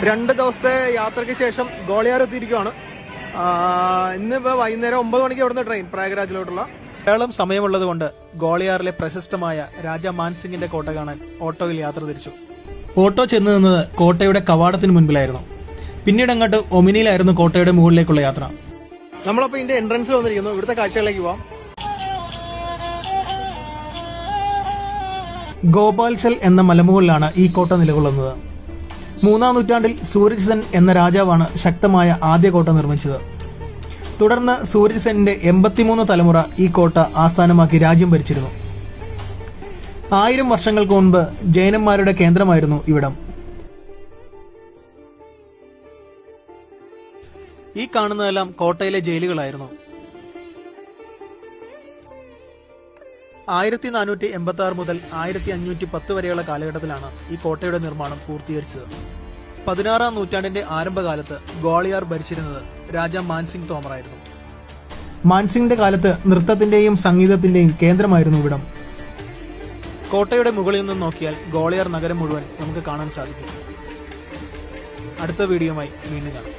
2 ദിവസത്തെ യാത്രയ്ക്ക് ശേഷം ഗോളിയാർ എത്തിയിരിക്കുകയാണ്. ഇന്നിപ്പോൾ വൈകുന്നേരം 9 മണിക്ക് ഇവിടുന്ന് ട്രെയിൻ പ്രയാഗ്രാജിലോട്ടുള്ള. ധാരാളം സമയമുള്ളത് കൊണ്ട് ഗോളിയാറിലെ പ്രശസ്തമായ രാജാ മാൻസിംഗിന്റെ കോട്ട കാണാൻ ഓട്ടോയിൽ യാത്ര തിരിച്ചു. ഓട്ടോ ചെന്ന് നിന്നത് കോട്ടയുടെ കവാടത്തിന് മുൻപിലായിരുന്നു. പിന്നീട് അങ്ങോട്ട് ഒമിനിയിലായിരുന്നു കോട്ടയുടെ മുകളിലേക്കുള്ള യാത്ര. നമ്മളപ്പോൾ ഇതിന്റെ എൻട്രൻസിൽ വന്നിരിക്കുന്നു. ഇവിടുത്തെ കാഴ്ചകളിലേക്ക് പോവാം. ഗോപാൽചൽ എന്ന മലമുകളിലാണ് ഈ കോട്ട നിലകൊള്ളുന്നത്. 3-ാം നൂറ്റാണ്ടിൽ സൂരജ് സെൻ എന്ന രാജാവാണ് ശക്തമായ ആദ്യ കോട്ട നിർമ്മിച്ചത്. തുടർന്ന് സൂരജ് സെന്നിന്റെ 83 തലമുറ ഈ കോട്ട ആസ്ഥാനമാക്കി രാജ്യം ഭരിച്ചിരുന്നു. 1000 വർഷങ്ങൾക്ക് മുൻപ് ജൈനന്മാരുടെ കേന്ദ്രമായിരുന്നു ഇവിടം. ഈ കാണുന്നതെല്ലാം കോട്ടയിലെ ജയിലുകളായിരുന്നു. 1486 മുതൽ 1510 വരെയുള്ള കാലഘട്ടത്തിലാണ് ഈ കോട്ടയുടെ നിർമ്മാണം പൂർത്തീകരിച്ചത്. 16-ാം നൂറ്റാണ്ടിന്റെ ആരംഭകാലത്ത് ഗ്വാളിയാർ ഭരിച്ചിരുന്നത് രാജാ മാൻസിംഗ് തോമറായിരുന്നു. മാൻസിംഗിന്റെ കാലത്ത് നൃത്തത്തിന്റെയും സംഗീതത്തിന്റെയും കേന്ദ്രമായിരുന്നു ഇവിടം. കോട്ടയുടെ മുകളിൽ നിന്ന് നോക്കിയാൽ ഗ്വാളിയാർ നഗരം മുഴുവൻ നമുക്ക് കാണാൻ സാധിക്കും. അടുത്ത വീഡിയോയുമായി വീണ്ടും കാണാം.